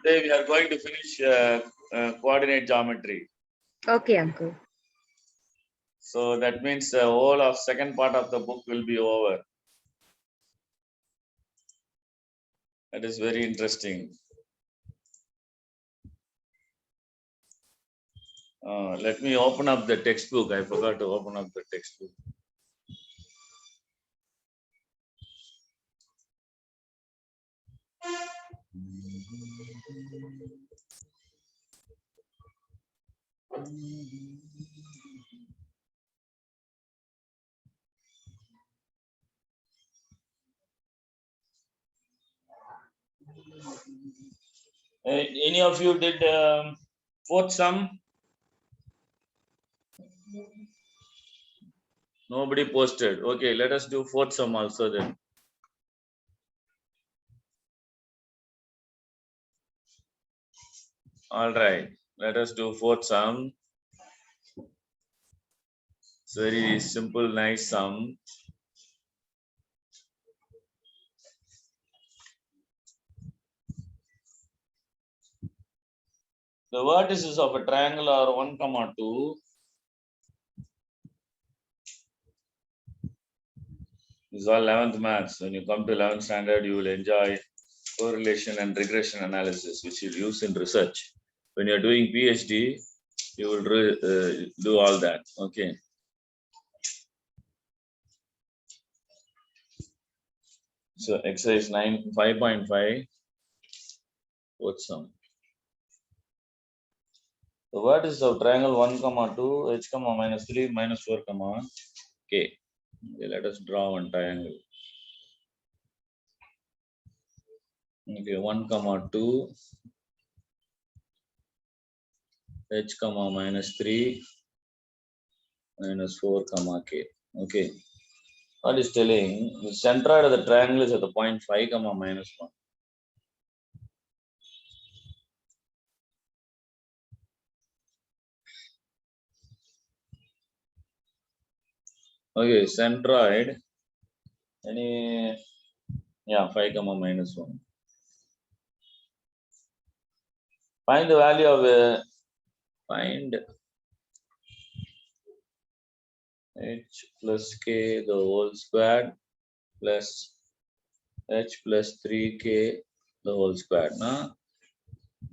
Today we are going to finish coordinate geometry. Okay, uncle. So that means the whole of second part of the book will be over. That is very interesting. Let me open up the textbook. I forgot to open up the textbook. Any of you did fourth sum? Nobody posted. Okay, let us do fourth sum also then. All right, let us do fourth sum. It's very simple, nice sum. The vertices of a triangle are 1, 2. This is all 11th maths. When you come to 11th standard, you will enjoy correlation and regression analysis, which you'll use in research. When you're doing PhD, you will do all that. Okay. So exercise 5.5. What's sum? The vertices of triangle 1, 2, h, minus 3, minus 4, k. Okay, let us draw one triangle. Okay, 1, 2, h, minus 3, minus 4, k. Okay. What is telling? The centroid of the triangle is at the point 5, minus 1. Okay, centroid. 5, minus 1. Find the value of find h plus k the whole squared plus h plus 3k the whole squared. Nah?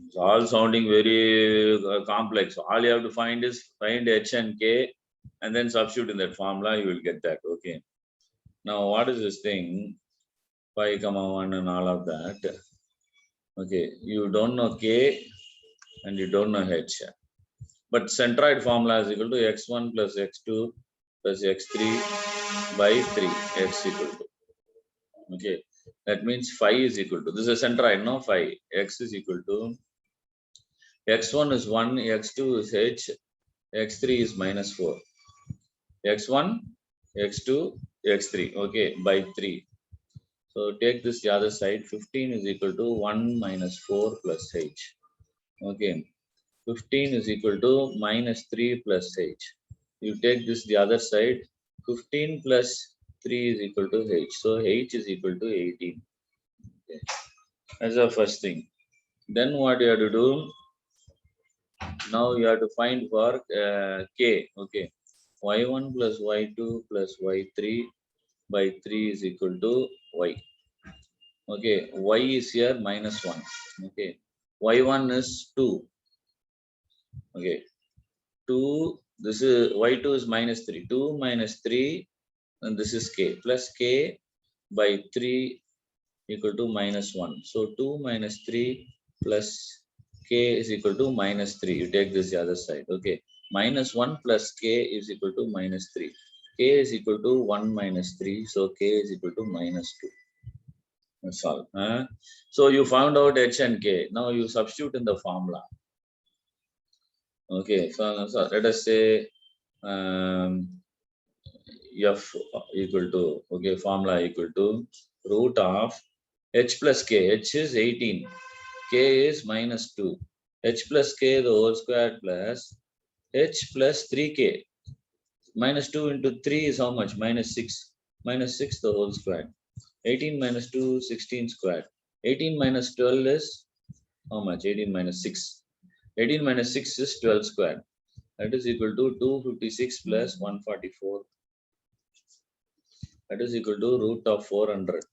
It's all sounding very complex. All you have to find is find h and k and then substitute in that formula, you will get that. Okay. Now, what is this thing? 5, 1 and all of that. Okay. You don't know k and you don't know h. But centroid formula is equal to x1 plus x2 plus x3 by 3. X equal to. Okay. That means phi is equal to. This is a centroid, no? Phi. X is equal to. X1 is 1, x2 is h, x3 is minus 4. X1, x2, x3. Okay. By 3. So take this the other side. 15 is equal to 1 minus 4 plus h. Okay. 15 is equal to minus 3 plus h. You take this the other side. 15 plus 3 is equal to h. So h is equal to 18. Okay. That's the first thing. Then what you have to do? Now you have to find for k. Okay. y1 plus y2 plus y3 by 3 is equal to y. Okay. Y is here minus 1. Okay. y1 is 2. Okay. 2, this is y2 is minus 3. 2 minus 3, and this is k. Plus k by 3 equal to minus 1. So 2 minus 3 plus k is equal to minus 3. You take this the other side. Okay. Minus 1 plus k is equal to minus 3. K is equal to 1 minus 3. So k is equal to minus 2. That's all. So you found out h and k. Now you substitute in the formula. Okay. So let us say f equal to, okay, formula equal to root of h plus k. H is 18. K is minus 2. H plus k the whole square plus h plus 3k. Minus 2 into 3 is how much? Minus 6. Minus 6 the whole square. 18 minus 2, 16 squared. 18 minus 12 is how much? 18 minus 6. 18 minus 6 is 12 square. That is equal to 256 plus 144. That is equal to root of 400.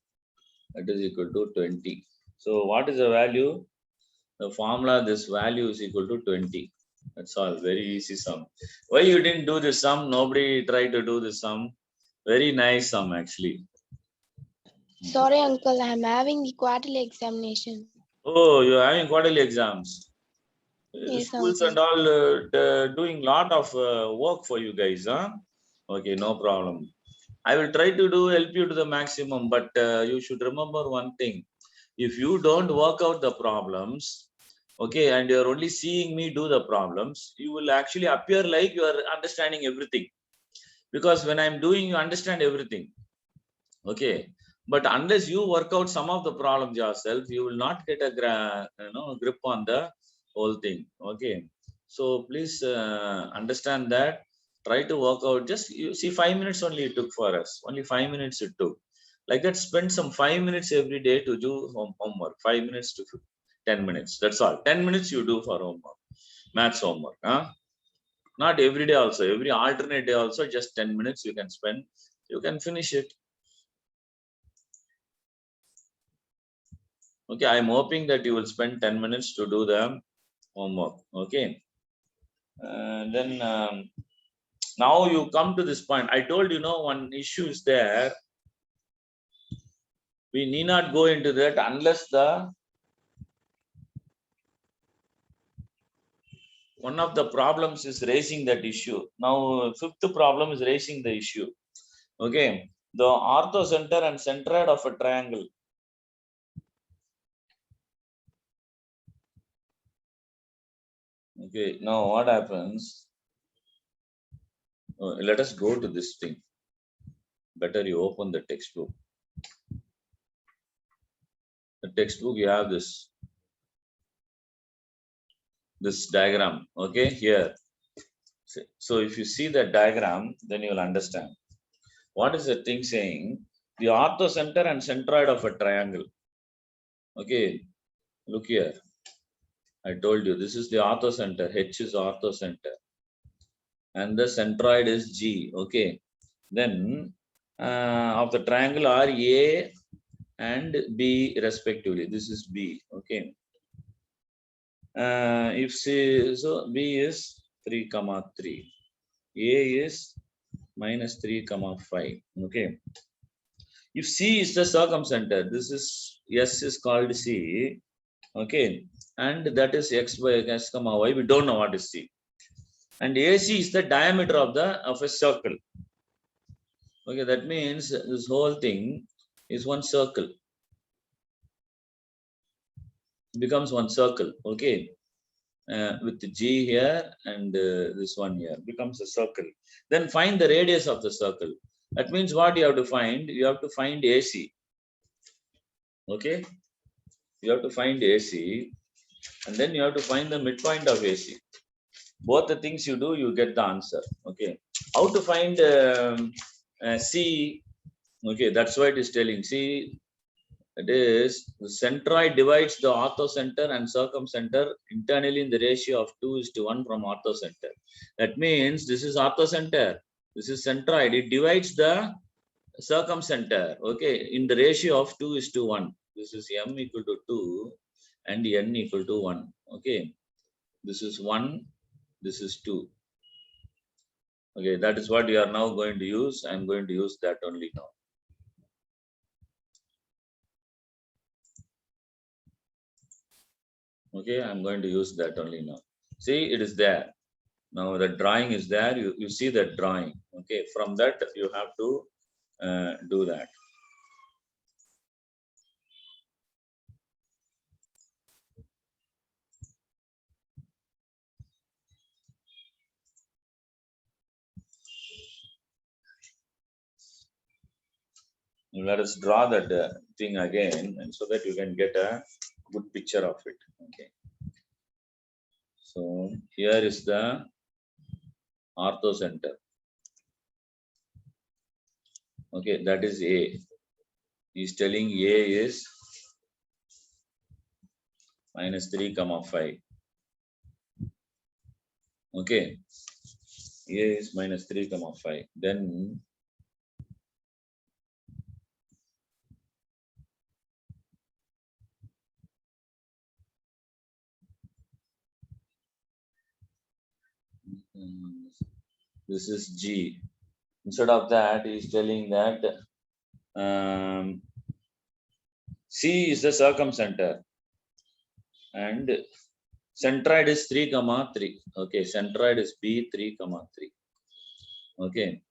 That is equal to 20. So what is the value? The formula, this value is equal to 20. That's all. Very easy sum. Why you didn't do this sum? Nobody tried to do this sum. Very nice sum actually. Sorry, uncle, I'm having the quarterly examination. Oh, you're having quarterly exams. Yes, Schools uncle. and all doing lot of work for you guys, huh? Okay, no problem. I will try to do help you to the maximum, but you should remember one thing. If you don't work out the problems, okay, and you're only seeing me do the problems, you will actually appear like you are understanding everything. Because when I'm doing, you understand everything. Okay, but unless you work out some of the problems yourself, you will not get a grip on the whole thing. Okay, so please understand that. Try to work out. Just you see, 5 minutes only it took for us. Only 5 minutes it took. Like that, spend some 5 minutes every day to do homework. 5 minutes to 10 minutes. That's all. 10 minutes you do for homework, maths homework. Huh? Not every day also. Every alternate day also. Just 10 minutes you can spend. You can finish it. Okay, I'm hoping that you will spend 10 minutes to do the homework. Okay. Then now you come to this point. I told you, one issue is there. We need not go into that unless one of the problems is raising that issue. Now, fifth problem is raising the issue. Okay. The orthocenter and centroid of a triangle. Okay. Now what happens? Let us go to this thing. Better you open the textbook. The textbook, you have this diagram. Okay, here. So if you see the diagram, then you will understand. What is the thing saying? The orthocenter and centroid of a triangle. Okay, look here. I told you this is the orthocenter. H is orthocenter. And the centroid is G. Okay. Then of the triangle are A and B respectively. This is B. Okay. If C, so B is 3, 3. A is minus 3, 5. Okay. If C is the circumcenter, this is S is called C. Okay. And that is X by X, Y. We don't know what is C. And AC is the diameter of a circle. Okay, that means this whole thing is one circle. It becomes one circle. Okay. With the G here and this one here becomes a circle. Then find the radius of the circle. That means what you have to find? You have to find AC. Okay. You have to find AC and then you have to find the midpoint of AC. Both the things you do, you get the answer. Okay. How to find C? Okay, that's what it is telling. See, it is the centroid divides the orthocenter and circumcenter internally in the ratio of 2:1 from orthocenter. That means this is orthocenter. This is centroid. It divides the circumcenter. Okay, in the ratio of 2:1. This is M equal to 2 and N equal to 1. Okay, this is 1. This is 2. Okay, that is what you are now going to use. I am going to use that only now. Okay, I'm going to use that only now. See, it is there. Now the drawing is there. You see that drawing. Okay, from that you have to do that. Let us draw that thing again, and so that you can get a good picture of it. Okay. So here is the orthocenter. Okay, that is A. He is telling A is minus 3 comma 5. Okay, A is minus 3 comma 5. Then this is G. Instead of that, he is telling that C is the circumcenter and centroid is 3 comma 3. Okay, centroid is B 3 comma 3. Okay,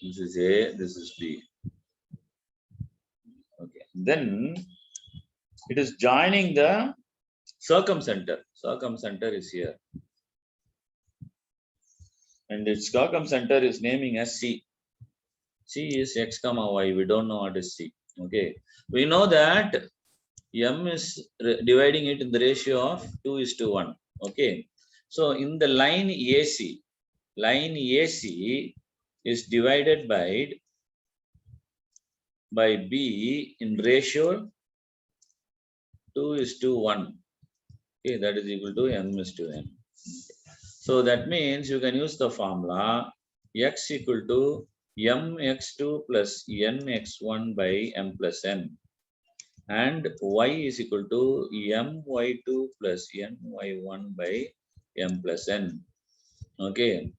this is A, this is B. Okay, then it is joining the circumcenter. Circumcenter is here, and its circumcenter is naming as C. C is X comma Y. We don't know what is C. Okay, we know that M is dividing it in the ratio of 2:1. Okay, so in the line AC is divided by B in ratio 2:1. Okay, that is equal to M:N. So that means you can use the formula X equal to mx2 plus nx1 by m plus n, and y is equal to my2 plus ny1 by m plus n. Okay,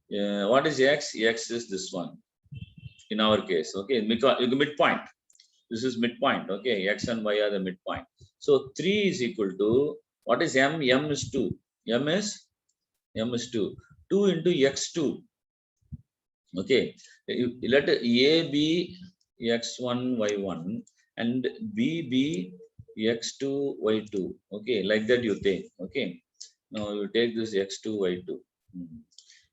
what is x? X is this one in our case. Okay, midpoint. This is midpoint. Okay, x and y are the midpoint. So 3 is equal to, what is m? M is 2. M is 2. 2 into x2. Okay, let A be x1 y1 and B be x2 y2. Okay, like that you take. Okay, now you take this x2 y2.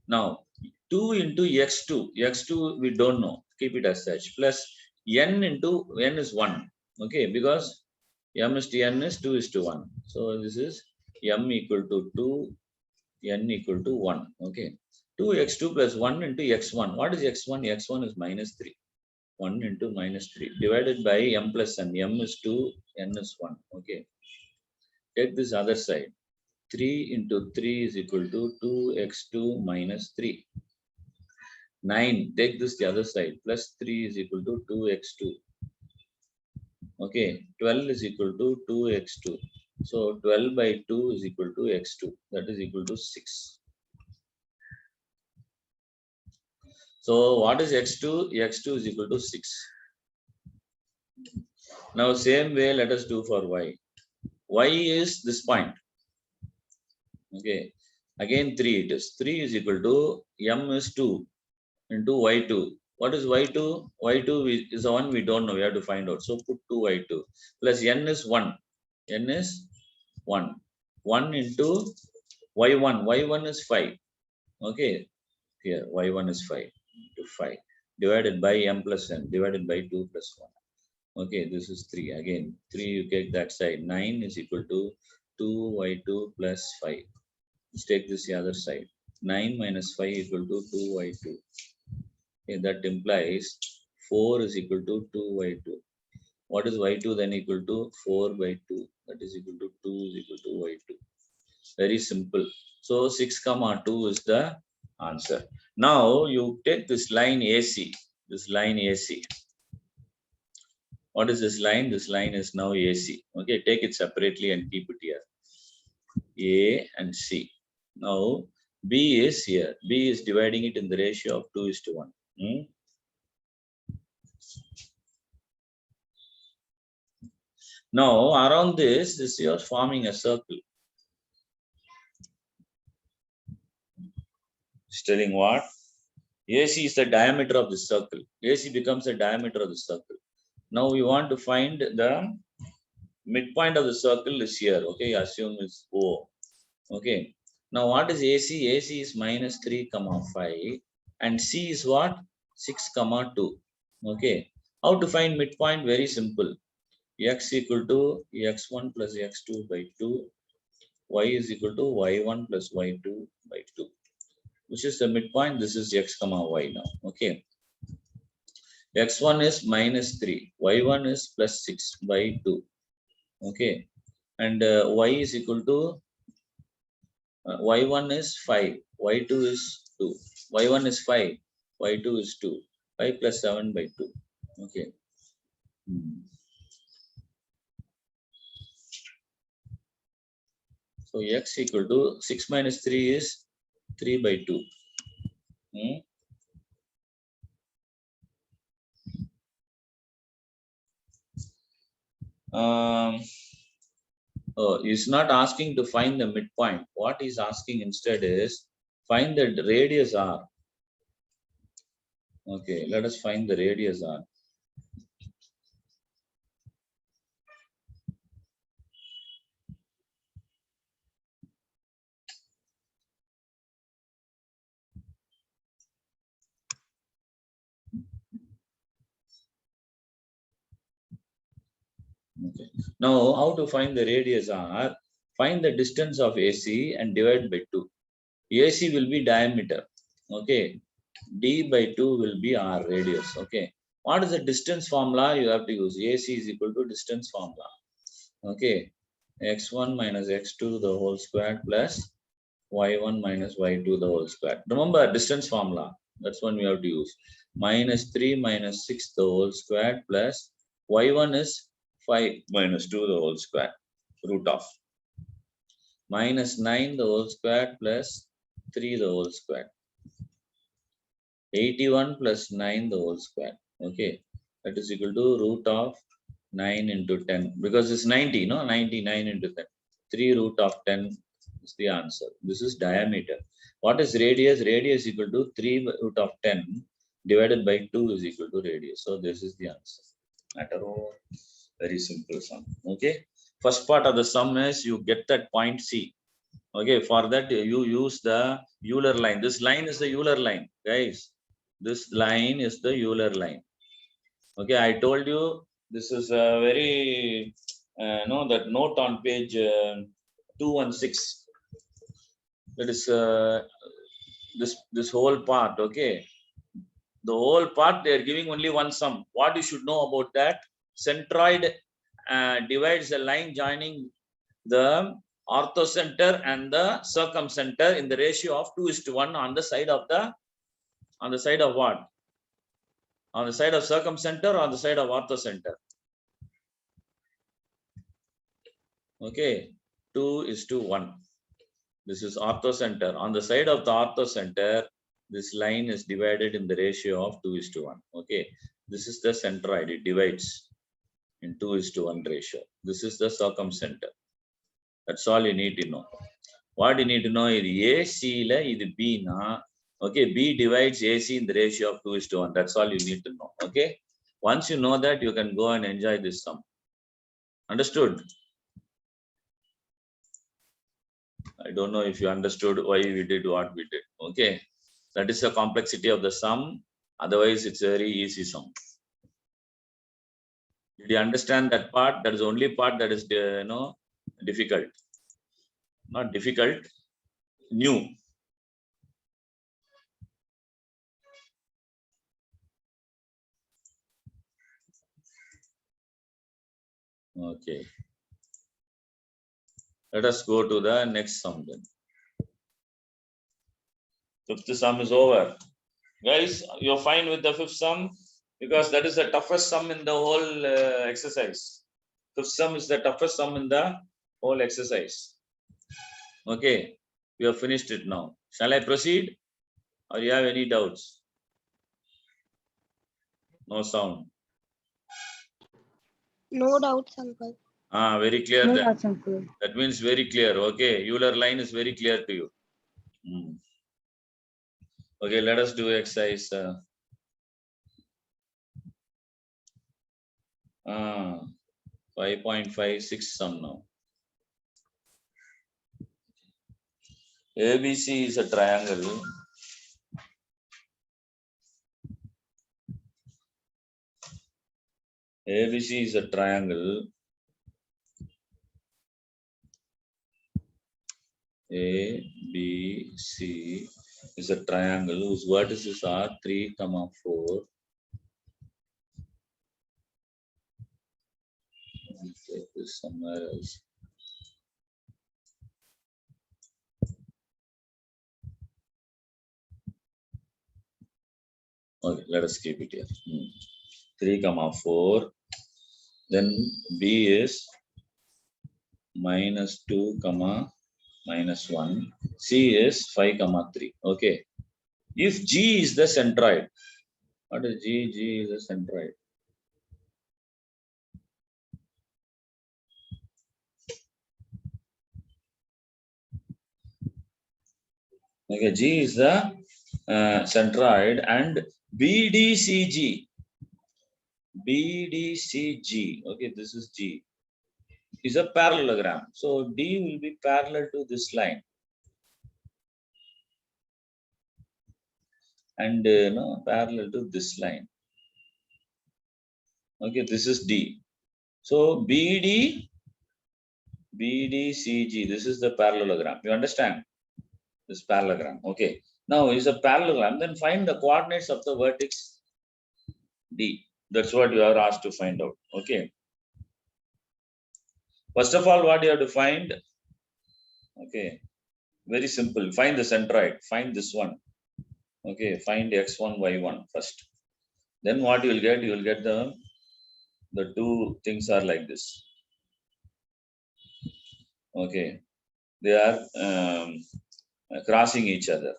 Now 2 into x2 we don't know, keep it as such, plus n into n is 1. Okay, because m is to n is 2:1. So this is m equal to 2, n equal to 1. Okay, 2x2 plus 1 into x1. What is x1? x1 is minus 3. 1 into minus 3 divided by m plus n. M is 2, n is 1. Okay, take this other side. 3 into 3 is equal to 2x2 minus 3. 9, take this the other side, plus 3 is equal to 2x2. Okay, 12 is equal to 2x2. So 12 by 2 is equal to x2. That is equal to 6. So what is x2? x2 is equal to 6. Now same way let us do for y. Y is this point. Okay, again 3 it is. 3 is equal to m is 2 into y2. What is y2? Y2 is the one we don't know. We have to find out. So put 2y2 plus n is 1. N is 1. 1 into y1. Y1 is 5. Okay, here y1 is 5 to 5 divided by m plus n divided by 2 plus 1. Okay, this is 3. Again 3 you take that side. 9 is equal to 2y2 plus 5. Let's take this the other side. 9 minus 5 equal to 2y2. Okay, that implies 4 is equal to 2y2. What is y2 then? Equal to 4 by 2. That is equal to 2 is equal to y2. Very simple. So 6 comma 2 is the answer. Now you take this line AC. This line AC. What is this line? This line is now AC. Okay, take it separately and keep it here. A and C. Now B is here. B is dividing it in the ratio of 2:1. Now around this you are forming a circle. It's telling what? AC is the diameter of the circle. AC becomes the diameter of the circle. Now we want to find the midpoint of the circle is here. Okay, assume it's O. Okay, now what is AC? AC is minus 3 comma 5 and C is what? 6 comma 2. Okay, how to find midpoint? Very simple. X equal to x1 plus x2 by 2. Y is equal to y1 plus y2 by 2. Which is the midpoint? This is x comma y now. Okay, x1 is minus 3, y1 is plus 6 by 2. Okay, and y is equal to y1 is 5, y2 is 2, y1 is 5, y2 is 2, 5 plus 7 by 2. Okay. So x equal to 6 minus 3 is 3 by 2. Oh, he's not asking to find the midpoint. What he's asking instead is find the radius r. Okay, let us find the radius r. Okay. Now, how to find the radius r? Find the distance of AC and divide by 2. AC will be diameter. Okay. D by 2 will be r radius. Okay. What is the distance formula you have to use? AC is equal to distance formula. Okay. x1 minus x2 the whole square plus y1 minus y2 the whole square. Remember distance formula. That's one we have to use. Minus 3 minus 6 the whole square plus y1 is 5 minus 2 the whole square root of minus 9 the whole square plus 3 the whole square. 81 plus 9 the whole square. Okay. That is equal to root of 9 into 10 because it's 90, no? 99 into 10. 3 root of 10 is the answer. This is diameter. What is radius? Radius equal to 3 root of 10 divided by 2 is equal to radius. So this is the answer. Matter of very simple sum. Okay. First part of the sum is you get that point C. Okay. For that you use the Euler line. This line is the Euler line, guys. This line is the Euler line. Okay. I told you this is a very that note on page 216. That is this whole part. Okay, the whole part they are giving only one sum. What you should know about that? Centroid divides the line joining the orthocenter and the circumcenter in the ratio of 2:1 on the side of what? On the side of circumcenter or on the side of orthocenter. Okay, 2:1. This is orthocenter. On the side of the orthocenter, this line is divided in the ratio of 2:1. Okay, this is the centroid. It divides in 2:1 ratio. This is the circumcenter. That's all you need to know. What you need to know is AC la is B na. Okay, B divides AC in the ratio of 2:1. That's all you need to know. Okay, once you know that, you can go and enjoy this sum. Understood? I don't know if you understood why we did what we did. Okay, that is the complexity of the sum. Otherwise, it's a very easy sum. Did you understand that part? That is the only part that is difficult. Not difficult, new. Okay. Let us go to the next sum then. Fifth sum is over. Guys, you're fine with the fifth sum because that is the toughest sum in the whole exercise. Fifth sum is the toughest sum in the whole exercise. Okay, we have finished it now. Shall I proceed or you have any doubts? No sound. No doubts, uncle. Very clear No then. doubts, uncle. That means very clear. Okay, Euler line is very clear to you. Okay, let us do exercise. 5.56 sum now. ABC is a triangle. ABC is a triangle. ABC is a triangle whose vertices are 3, 4. Take this somewhere else. Okay, let us keep it here. 3, 4. Then B is -2, -1. C is 5, 3. Okay. If G is the centroid, what is G? G is the centroid. Okay, G is the centroid and BDCG. BDCG. Okay, this is G. Is a parallelogram. So D will be parallel to this line. And parallel to this line. Okay, this is D. So BDCG, this is the parallelogram. You understand? This parallelogram. Okay. Now is a parallelogram. Then find the coordinates of the vertex D. That's what you are asked to find out. Okay. First of all, what you have to find? Okay. Very simple. Find the centroid. Find this one. Okay. Find x1, y1 first. Then what you will get? You will get the two things are like this. Okay. They are crossing each other.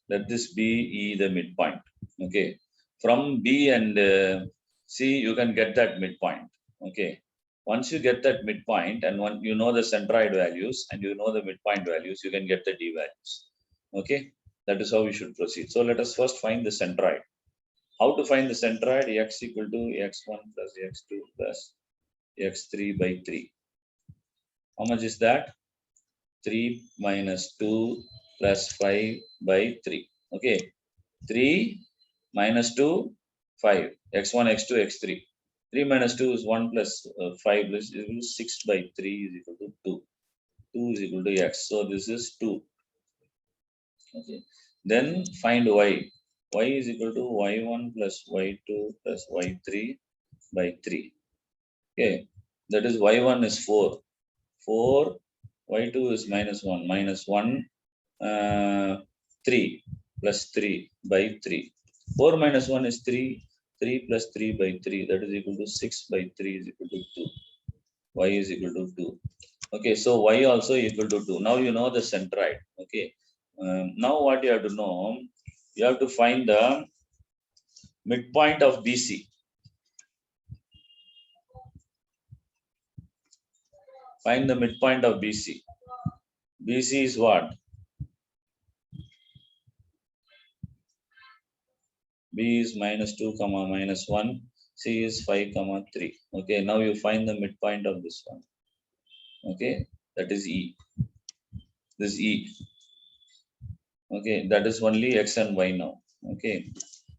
Let this be E the midpoint. Okay. From B and C, you can get that midpoint. Okay. Once you get that midpoint and when you know the centroid values and you know the midpoint values, you can get the D values. Okay. That is how we should proceed. So let us first find the centroid. How to find the centroid? X equal to x1 plus x2 plus x3 by 3. How much is that? 3 minus 2 plus 5 by 3. Okay. 3 minus 2, 5. x1, x2, x3. 3 minus 2 is 1 plus 5 plus 6 by 3 is equal to 2. 2 is equal to x. So this is 2. Okay. Then find y. Y is equal to y1 plus y2 plus y3 by 3. Okay. That is y1 is 4. 4. Y2 is -1. -1. 3 plus 3 by 3. 4 minus 1 is 3. 3 plus 3 by 3. That is equal to 6 by 3 is equal to 2. Y is equal to 2. Okay, so y also equal to 2. Now you know the centroid. Okay. Now what you have to know, you have to find the midpoint of BC. Find the midpoint of BC. BC is what? B is -2, -1. C is 5, 3. Okay, now you find the midpoint of this one. Okay, that is E. This E. Okay, that is only X and Y now. Okay,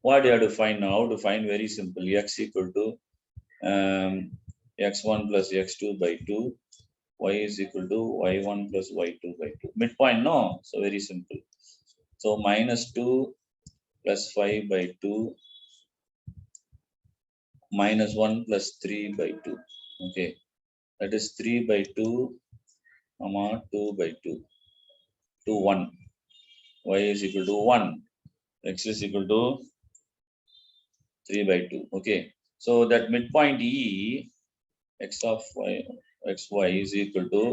what you have to find now? To find very simple. X equal to x1 plus x2 by 2. Y is equal to y1 plus y2 by 2. Midpoint, no? So very simple. So -2 plus 5 by 2 -1 plus 3 by 2. Okay, that is 3 by 2, 2 by 2. 2, 1. Y is equal to 1. X is equal to 3 by 2. Okay, so that midpoint E, x of y, xy is equal to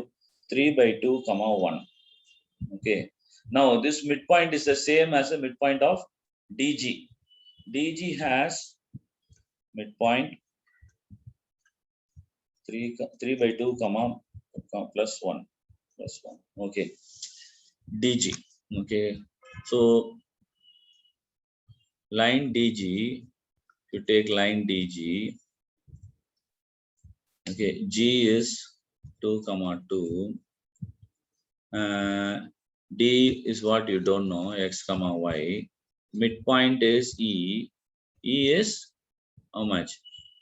3 by 2, 1. Okay, now this midpoint is the same as the midpoint of DG. DG has midpoint 3 by 2, plus 1. Okay, DG. Okay, so line DG, you take line DG. Okay, G is 2, 2. D is what you don't know, x, y. Midpoint is E. E is how much?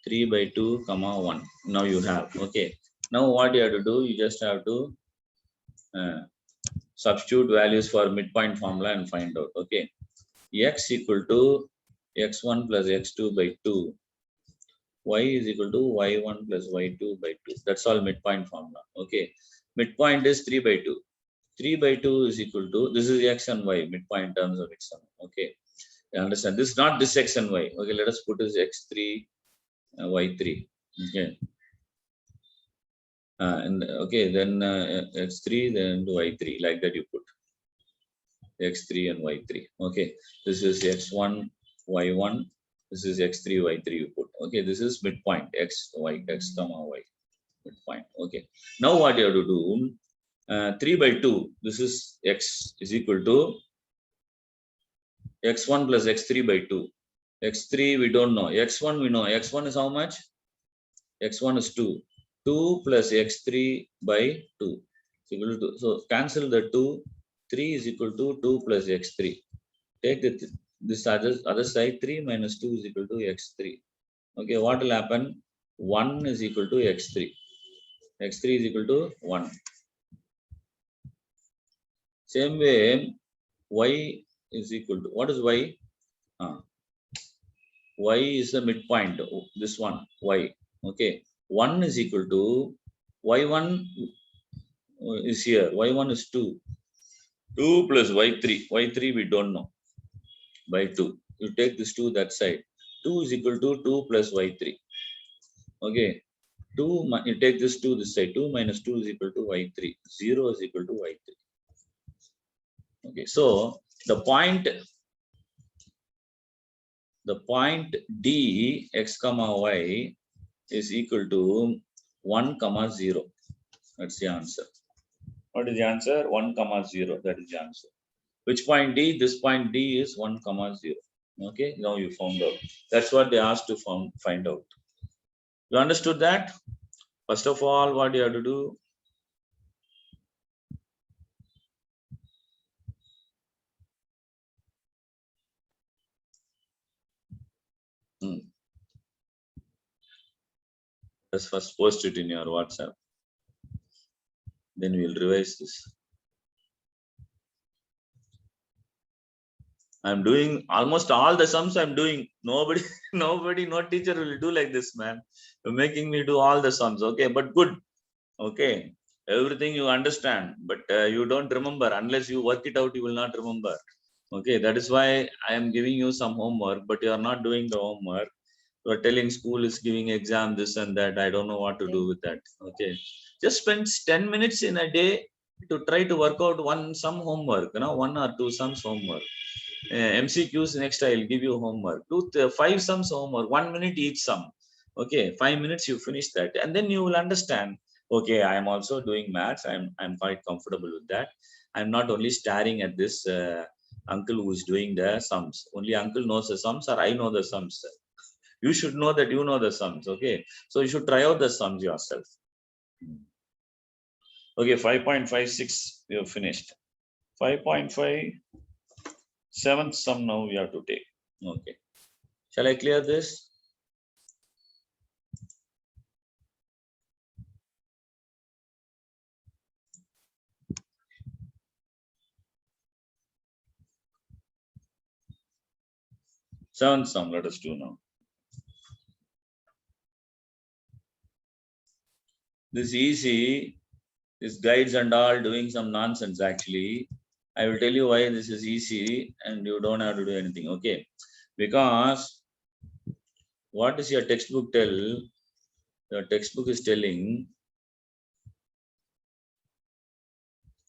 3 by 2, 1. Now you have. Okay. Now what you have to do? You just have to substitute values for midpoint formula and find out. Okay. X equal to x1 plus x2 by 2. Y is equal to y1 plus y2 by 2. That's all midpoint formula. Okay. Midpoint is 3 by 2. 3 by 2 is equal to, this is x and y, midpoint terms of x and y. Okay. You understand? This is not this x and y. Okay, let us put this x3, y3. Okay. And okay, then x3, then y3, like that you put x3 and y3. Okay, this is x1, y1. This is x3, y3 you put. Okay, this is midpoint, x, y, x comma y, midpoint. Okay, now what you have to do, 3 by 2, this is x is equal to x1 plus x3 by 2. x3 we don't know, x1 we know. X1 is how much? X1 is 2. 2 plus x3 by 2 is equal to 2. So cancel the 2. 3 is equal to 2 plus x3. Take this other side, 3 minus 2 is equal to x3. Okay, what will happen? 1 is equal to x3. x3 is equal to 1. Same way, y is equal to, what is y? Y is the midpoint, this one, y. Okay, 1 is equal to, y1 is here, y1 is 2. 2 plus y3, y3 we don't know, by 2. You take this 2 that side. 2 is equal to 2 plus y3. Okay, 2, you take this 2 this side. 2 minus 2 is equal to y3. 0 is equal to y3. Okay, so the point D x comma y is equal to 1 comma 0. That's the answer. What is the answer? 1 comma 0. That is the answer. Which point D? This point D is 1 comma 0. Okay, now you found out. That's what they asked to find out. You understood that? First of all, what you have to do? Let's first post it in your WhatsApp. Then we'll revise this. I'm doing almost all the sums I'm doing. Nobody, no teacher will do like this, man. You're making me do all the sums. Okay, but good. Okay, everything you understand, but you don't remember. Unless you work it out, you will not remember. Okay, that is why I am giving you some homework, but you are not doing the homework. You are telling school is giving exam, this and that. I don't know what to do with that. Okay, just spend 10 minutes in a day to try to work out some homework, 1 or 2 sums homework. MCQs next I'll give you homework. 5 sums homework, 1 minute each sum. Okay, 5 minutes you finish that, and then you will understand. Okay, I am also doing maths. I'm quite comfortable with that. I'm not only staring at this uncle who is doing the sums. Only uncle knows the sums, or I know the sums. You should know that you know the sums. Okay, so you should try out the sums yourself. Okay, 5.56 you have finished. 5.5 7th sum now we have to take. Okay, shall I clear this? Seventh sum, let us do now. This easy, this guides and all doing some nonsense actually. I will tell you why this is easy and you don't have to do anything. Okay, because what is your textbook tell? Your textbook is telling,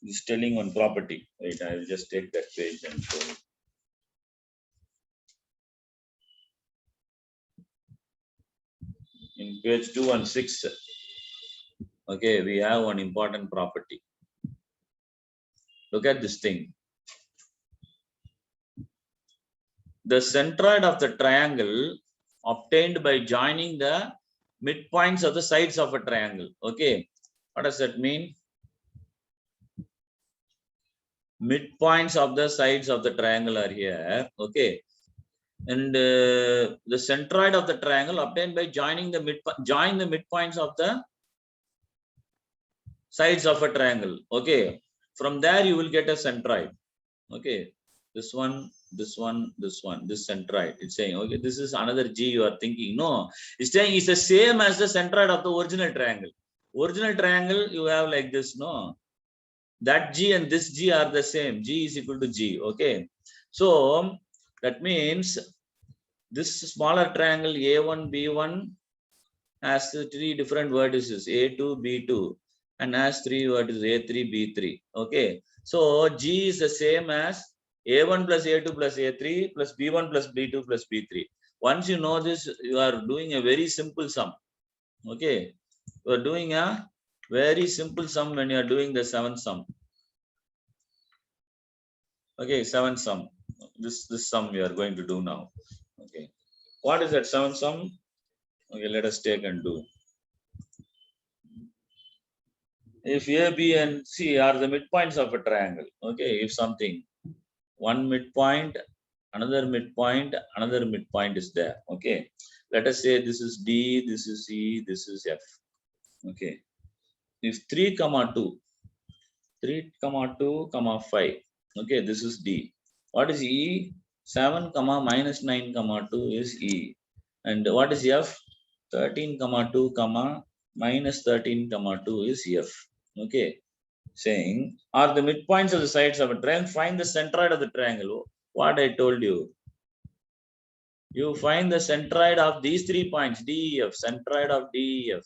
is telling one property. Wait, I will just take that page and show it. In page 216, okay, we have one important property. Look at this thing. The centroid of the triangle obtained by joining the midpoints of the sides of a triangle. Okay, what does that mean? Midpoints of the sides of the triangle are here. Okay, and the centroid of the triangle obtained by joining the midpoints of the sides of a triangle. Okay, from there you will get a centroid. Okay, this one, this centroid. It's saying, okay, this is another G you are thinking. No, it's saying it's the same as the centroid of the original triangle. Original triangle you have like this, no? That G and this G are the same. G is equal to G. Okay, so That means this smaller triangle A1, B1 has three different vertices, A2, B2, and has three vertices, A3, B3. Okay. So G is the same as A1 plus A2 plus A3 plus B1 plus B2 plus B3. Once you know this, you are doing a very simple sum. Okay. You are doing a very simple sum when you are doing the seventh sum. Okay, seventh sum. This sum we are going to do now. Okay. What is that seventh sum? Okay, let us take and do. If A, B, and C are the midpoints of a triangle, okay, if something, one midpoint, another midpoint is there, okay. Let us say this is D, this is E, this is F, okay. If 3, 2, 3, 2, 5, okay, this is D. What is E? 7, minus 9, 2 is E. And what is F? 13, 2, minus 13, 2 is F. Okay, saying are the midpoints of the sides of a triangle. Find the centroid of the triangle. What I told you. You find the centroid of these 3 points, D, E, F. Centroid of D, E, F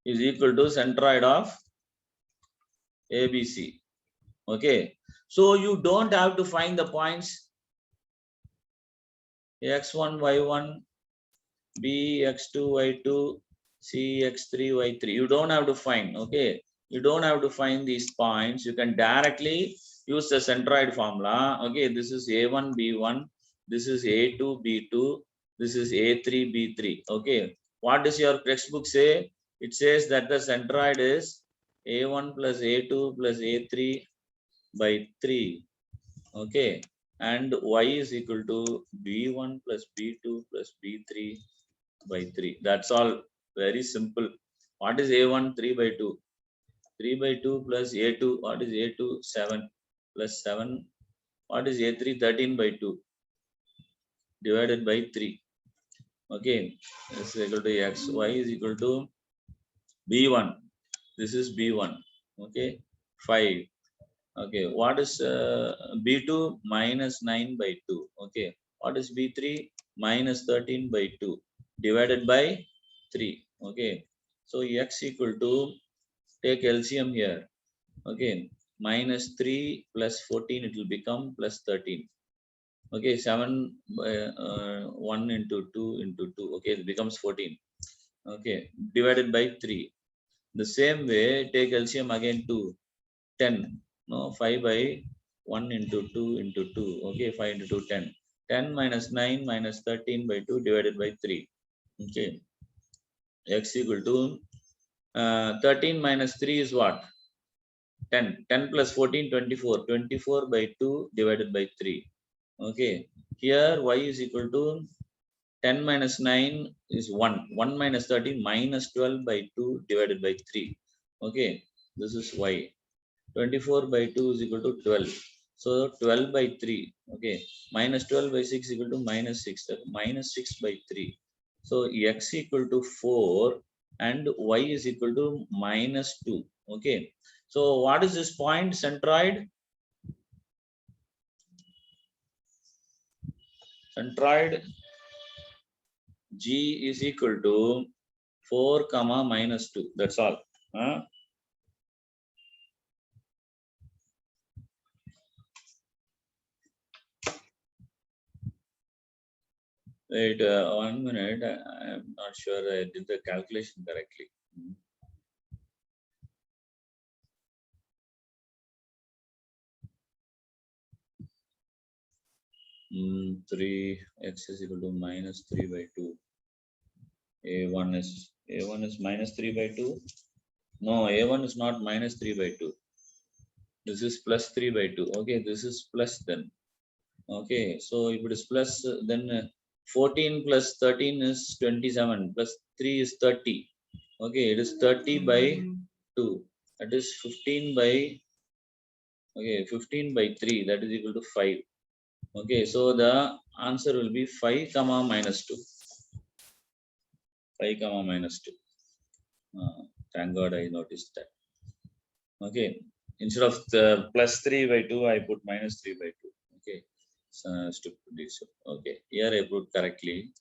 is equal to centroid of A, B, C. Okay, so you don't have to find the points x1, y1, B, x2, y2, C, x3, y3. You don't have to find, okay. You don't have to find these points. You can directly use the centroid formula. Okay, this is A1, B1. This is A2, B2. This is A3, B3. Okay, what does your textbook say? It says that the centroid is A1 plus A2 plus A3 by 3. Okay, and y is equal to B1 plus B2 plus B3 by 3. That's all. Very simple. What is A1? 3 by 2. 3 by 2 plus A2. What is A2? 7 plus 7. What is A3? 13 by 2 divided by 3. Okay, this is equal to x. Y is equal to B1. This is B1. Okay, 5. Okay, what is B2? Minus 9 by 2. Okay, what is B3? Minus 13 by 2 divided by 3. Okay, so x equal to, take LCM here. Okay, minus 3 plus 14, it will become plus 13. Okay, 7 1 into 2 into 2. Okay, it becomes 14. Okay, divided by 3. The same way, take LCM again 2. 10. No, 5 by 1 into 2 into 2. Okay, 5 into 2, 10. 10 minus 9 minus 13 by 2 divided by 3. Okay, x equal to 13 minus 3 is what? 10. 10 plus 14, 24. 24 by 2 divided by 3. Okay, here y is equal to 10 minus 9 is 1. 1 minus 13 minus 12 by 2 divided by 3. Okay, this is y. 24 by 2 is equal to 12. So 12 by 3. Okay, minus 12 by 6 equal to minus 6. Minus 6 by 3. So x equal to 4 and y is equal to minus 2. Okay, so what is this point? Centroid. Centroid G is equal to 4 comma minus 2. That's all. Wait, 1 minute. I'm not sure I did the calculation correctly. 3 x is equal to minus 3 by 2. A1 is minus 3 by 2. No, A1 is not minus 3 by 2. This is plus 3 by 2. Okay, this is plus then. Okay, so if it is plus, then 14 plus 13 is 27. Plus 3 is 30. Okay, it is 30 by 2. That is 15 by, okay, 15 by 3. That is equal to 5. Okay, so the answer will be 5 comma minus 2. 5 comma minus 2. Thank God I noticed that. Okay. instead of the plus 3 by 2, I put minus 3 by 2. Okay. So, stupid. Okay. Here I put correctly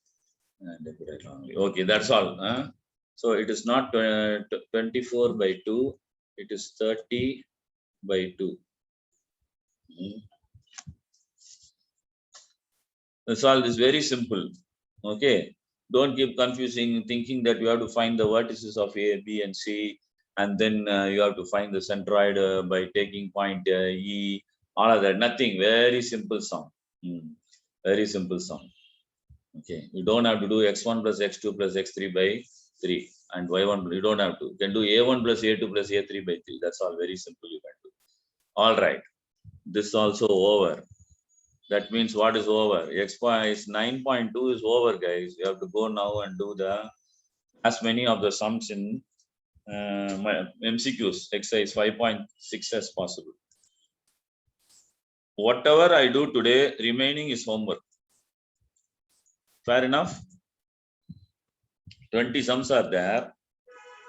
and I put it wrongly. Okay, that's all. Huh? So it is not 24 by 2. It is 30 by 2. That's all. Is very simple. Okay. Don't keep confusing, thinking that you have to find the vertices of A, B, and C, and then you have to find the centroid by taking point E, all of that. Nothing. Very simple sum. Very simple sum. Okay. You don't have to do x1 plus x2 plus x3 by 3 and y1. You don't have to. You can do a1 plus a2 plus a3 by 3. That's all. Very simple. You can do. All right. This also over. That means what is over? X is 9.2 is over, guys. You have to go now and do the as many of the sums in my MCQs, exercise 5.6 as possible. Whatever I do today, remaining is homework. Fair enough? 20 sums are there.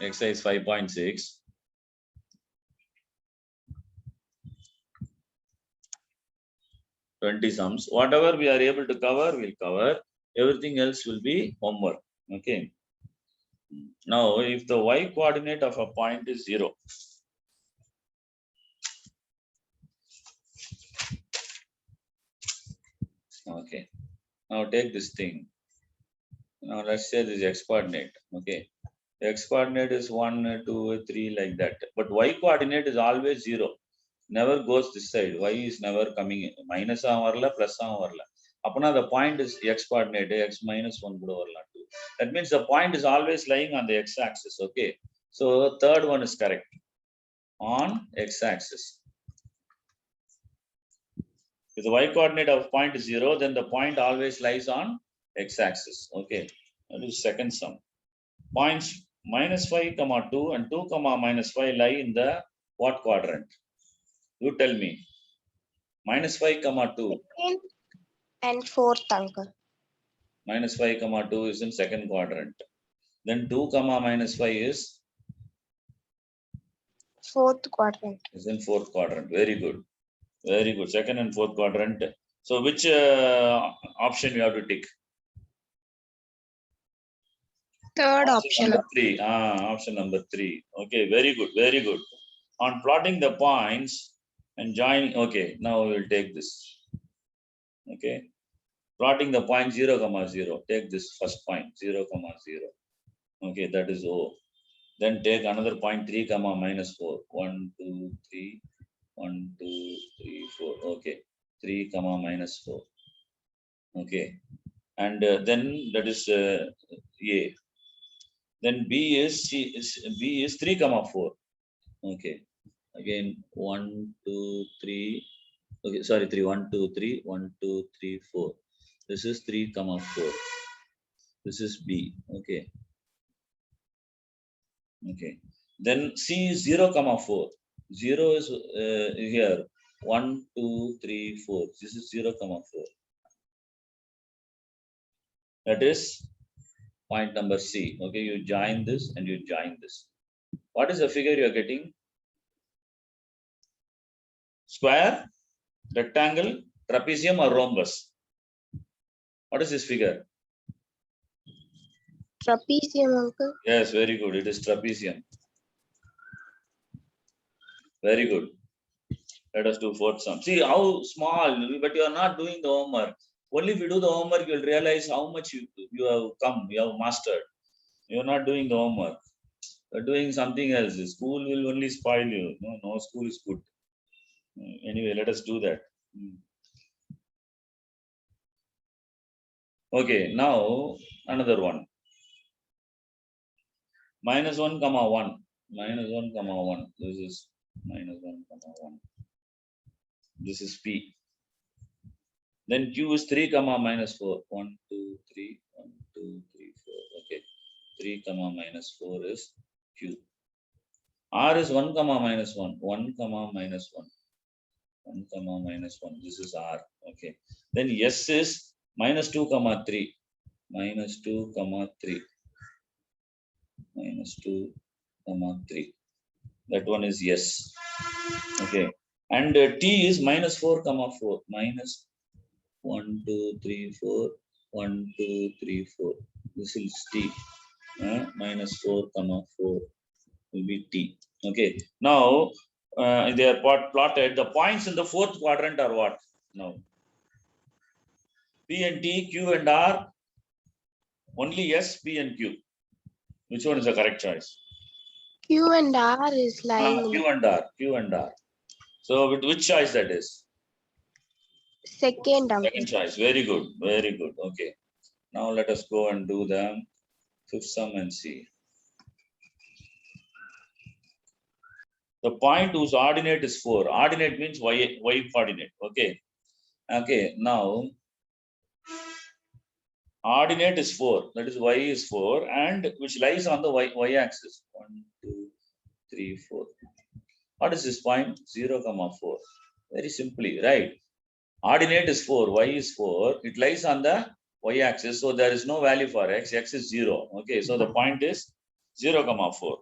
Exercise 5.6. Sums. Whatever we are able to cover, we'll cover. Everything else will be homework. Okay. Now, if the y coordinate of a point is 0, okay. Now take this thing. Now let's say this x coordinate. Okay. The x coordinate is 1, 2, 3 like that. But y coordinate is always 0. Never goes this side. Y is never coming in. Minus varla, plus varla. Apna the point is x coordinate, x minus 1 kuda varla too. That means the point is always lying on the x axis. Okay. So third one is correct. On x axis. If the y coordinate of point is 0, then the point always lies on x axis. Okay. That is second sum. Points minus 5, 2 and 2, minus 5 lie in the what quadrant? You tell me. Minus 5, 2. And fourth, uncle. Minus 5, 2 is in second quadrant. Then 2, minus 5 is? Fourth quadrant. Is in fourth quadrant. Very good. Very good. Second and fourth quadrant. So which option you have to tick? Third option. Number 3. Option number 3. Okay, very good. Very good. On plotting the points and joining. Okay, now we will take this. Okay. Plotting the point 0, 0. Take this first point 0, 0. Okay, that is O. Then take another point 3, minus 4. 1, 2, 3. 1, 2, 3, 4. Okay. 3, minus 4. Okay. And then that is A. Then B is 3, 4. Okay. Again 1, 2, 3. Okay, sorry, 3, 1, 2, 3, 1, 2, 3, 4. This is 3, 4. This is B. Okay. Okay. Then C is 0, 4. 0 is here. 1, 2, 3, 4. This is 0, 4. That is point number C. Okay, you join this and you join this. What is the figure you are getting? Square, rectangle, trapezium, or rhombus? What is this figure? Trapezium, uncle. Yes, very good. It is trapezium. Very good. Let us do fourth sum. See how small, but you are not doing the homework. Only if you do the homework, you will realize how much you have come, you have mastered. You are not doing the homework. You are doing something else. School will only spoil you. No, school is good. Anyway, let us do that. Okay, now another one. Minus 1, 1. Minus 1, 1. This is minus 1, 1. This is P. Then Q is 3, minus 4. 1, 2, 3, 1, 2, 3, 4. Okay. 3, minus 4 is Q. R is 1, minus 1. 1, minus 1. 1, minus 1. This is R. Okay. Then S is minus 2, 3. Minus 2, 3. Minus 2, 3. That one is S. Okay. And T is minus 4, comma 4. Minus 1, 2, 3, 4. 1, 2, 3, 4. This is T. Minus 4, comma 4 will be T. Okay. Now, they are plotted. The points in the fourth quadrant are what? Now, P and T, Q and R. Only S, P and Q. Which one is the correct choice? Q and R is lying in Q and R. Q and R. So, with which choice that is? the second. Second choice. Very good. Very good. Okay. Now, let us go and do the fifth sum and see. The point whose ordinate is 4. Ordinate means y coordinate. Okay. Okay. Now, ordinate is 4. That is y is 4, and which lies on the y axis. 1, 2, 3, 4. What is this point? 0, comma 4. Very simply, right? Ordinate is 4. Y is 4. It lies on the y axis. So there is no value for x. X is 0. Okay. So the point is 0, comma 4.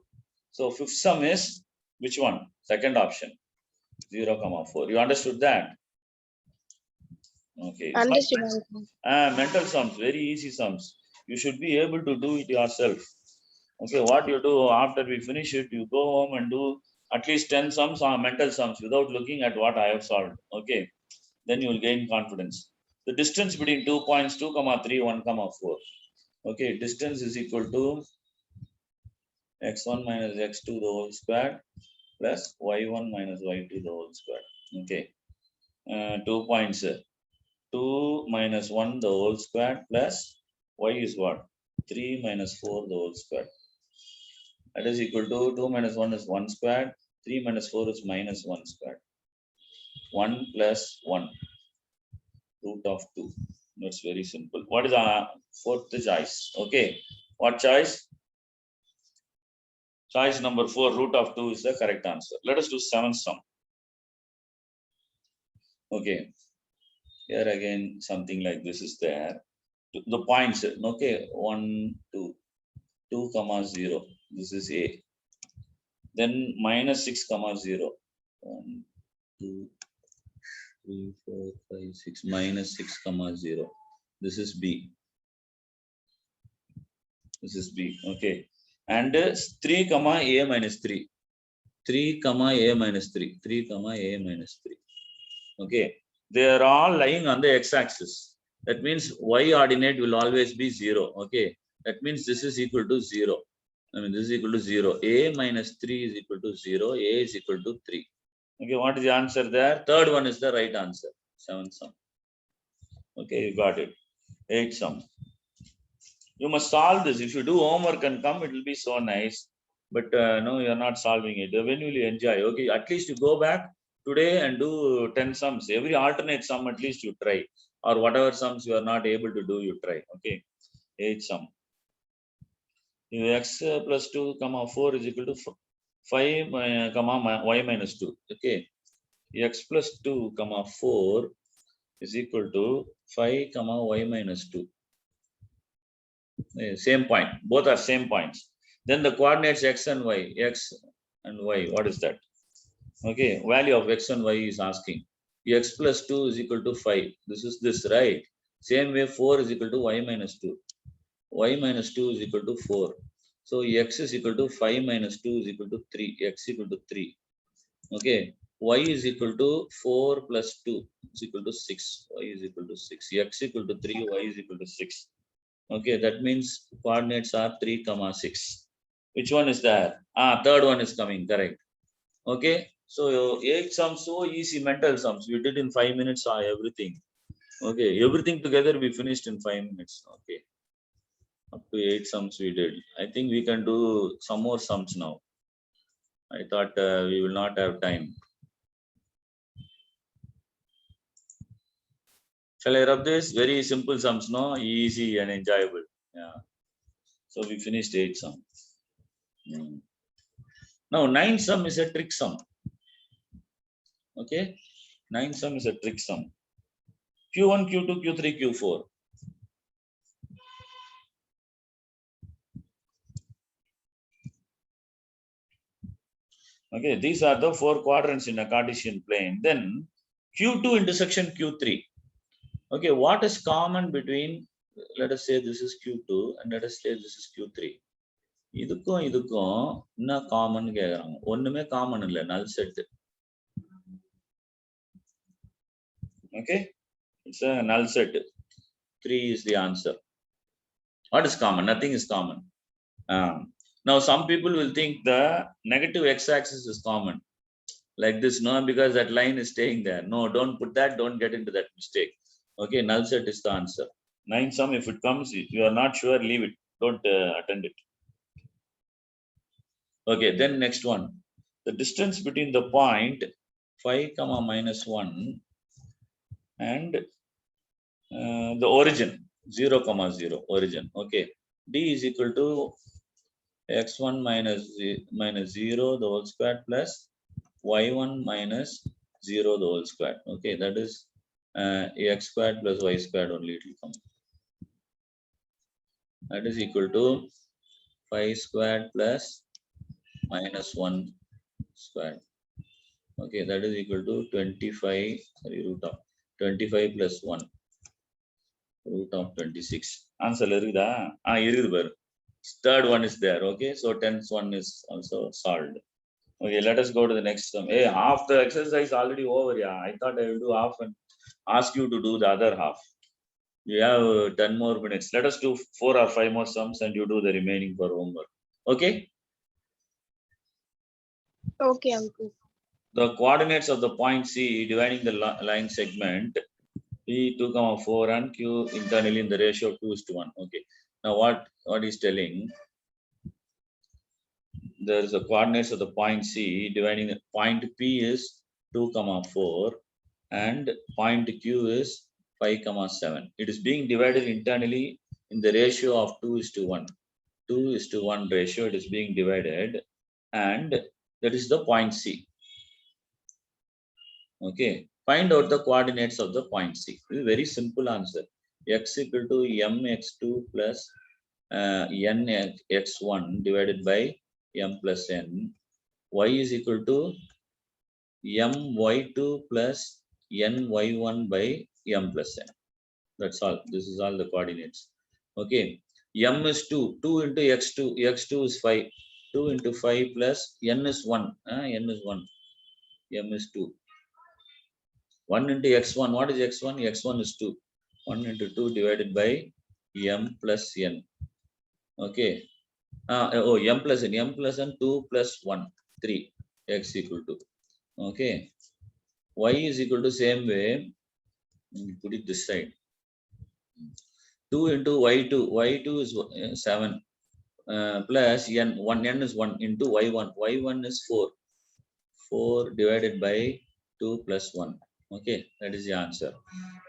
So fifth sum is which one? Second option. 0, comma 4. You understood that? Okay. Understood. Mental sums, very easy sums. You should be able to do it yourself. Okay, what you do after we finish it, you go home and do at least 10 sums or mental sums without looking at what I have solved. Okay, then you will gain confidence. The distance between 2 points, 2, 3, 1, 4. Okay, distance is equal to x1 minus x2 the whole square plus y1 minus y2 the whole square. Okay, 2 points. 2 minus 1 the whole square plus y is what? 3 minus 4 the whole square. That is equal to 2 minus 1 is 1 square. 3 minus 4 is minus 1 square. 1 plus 1 root of 2. That's very simple. What is our fourth choice? Okay. What choice? Choice number 4, root of 2 is the correct answer. Let us do seventh sum. Okay. Here again, something like this is there. The points, okay, 1, 2, 2, 0. This is A. Then minus 6, 0. 1, 2, 3, 4, 5, 6. Minus 6, 0. This is B. This is B. Okay. And 3, A minus 3. 3, A minus 3. 3, A minus 3. Okay. They are all lying on the x-axis. That means y ordinate will always be 0. Okay. That means this is equal to 0. This is equal to 0. A minus 3 is equal to 0. A is equal to 3. Okay. What is the answer there? Third one is the right answer. Seventh sum. Okay. You got it. Eighth sum. You must solve this. If you do homework and come, it will be so nice. But no, you are not solving it. When will you enjoy? Okay. At least you go back today and do 10 sums. Every alternate sum at least you try. Or whatever sums you are not able to do, you try. Okay. Eighth sum. X plus 2, 4 is equal to 5, y minus 2. Okay. X plus 2, 4 is equal to 5, y minus 2. Same point. Both are same points. Then the coordinates x and y. X and y. What is that? Okay. Value of x and y is asking. X plus 2 is equal to 5. This is this, right? Same way 4 is equal to y minus 2. Y minus 2 is equal to 4. So x is equal to 5 minus 2 is equal to 3. X equal to 3. Okay. Y is equal to 4 plus 2 is equal to 6. Y is equal to 6. X equal to 3. Y is equal to 6. Okay. That means coordinates are 3, 6. Which one is there? Third one is coming. Correct. Okay. So 8 sums, so easy mental sums. We did in 5 minutes everything. Okay. Everything together we finished in 5 minutes. Okay. Up to 8 sums we did. I think we can do some more sums now. I thought we will not have time. Shall I rub this? Very simple sums, no? Easy and enjoyable. Yeah. So we finished 8 sums. Now 9 sum is a trick sum. Okay. 9 sum is a trick sum. Q1, Q2, Q3, Q4. Okay, these are the 4 quadrants in a Cartesian plane. Then Q2 intersection Q3. Okay, what is common between, let us say this is Q2 and let us say this is Q3. இதுக்கும் என்ன common கேக்குறாங்க. ஒண்ணுமே common இல்ல, null set. Okay, it's a null set. 3 is the answer. What is common? Nothing is common. Now some people will think the negative x-axis is common, like this, no, because that line is staying there. No, don't put that, don't get into that mistake. Okay, null set is the answer. 9 sum, if it comes, you are not sure, leave it, don't attend it. Okay, then next one, the distance between the point 5 comma minus 1 and the origin 0 comma 0 origin. Okay, d is equal to x1 minus 0 the whole square plus y1 minus 0 the whole square. Okay, that is x squared plus y squared only it will come. That is equal to 5 squared plus minus 1 squared. Okay, that is equal to 25, sorry, root of 25 plus 1, root of 26. Answer irukda? Irukudhu paru. Third one is there. Okay, so 10th one is also solved. Okay, let us go to the next sum. Hey, half the exercise already over. Yeah, I thought I will do half and ask you to do the other half. You have 10 more minutes. Let us do 4 or 5 more sums and you do the remaining for homework. Okay? Okay, uncle. The coordinates of the point C dividing the line segment P 2, 4 and Q internally in the ratio of 2:1. Okay. Now what is telling? There is a coordinates of the point C dividing the point P is 2, 4 and point Q is 5, 7. It is being divided internally in the ratio of 2:1. 2:1 ratio it is being divided, and that is the point C. Okay, find out the coordinates of the point C. This is very simple answer. X equal to mx2 plus nx1 divided by m plus n. Y is equal to my2 plus ny1 by m plus n. That's all. This is all the coordinates. Okay, m is 2. 2 into x2. x2 is 5. 2 into 5 plus n is 1. N is 1. M is 2. 1 into x1. What is x1? x1 is 2. 1 into 2 divided by m plus n. Okay. M plus n. M plus n 2 plus 1. 3. X equal to. Okay. Y is equal to same way. Put it this side. 2 into y2. y2 is 7. Plus n. 1 n is 1 into y1. y1 is 4. 4 divided by 2 plus 1. Okay, that is the answer.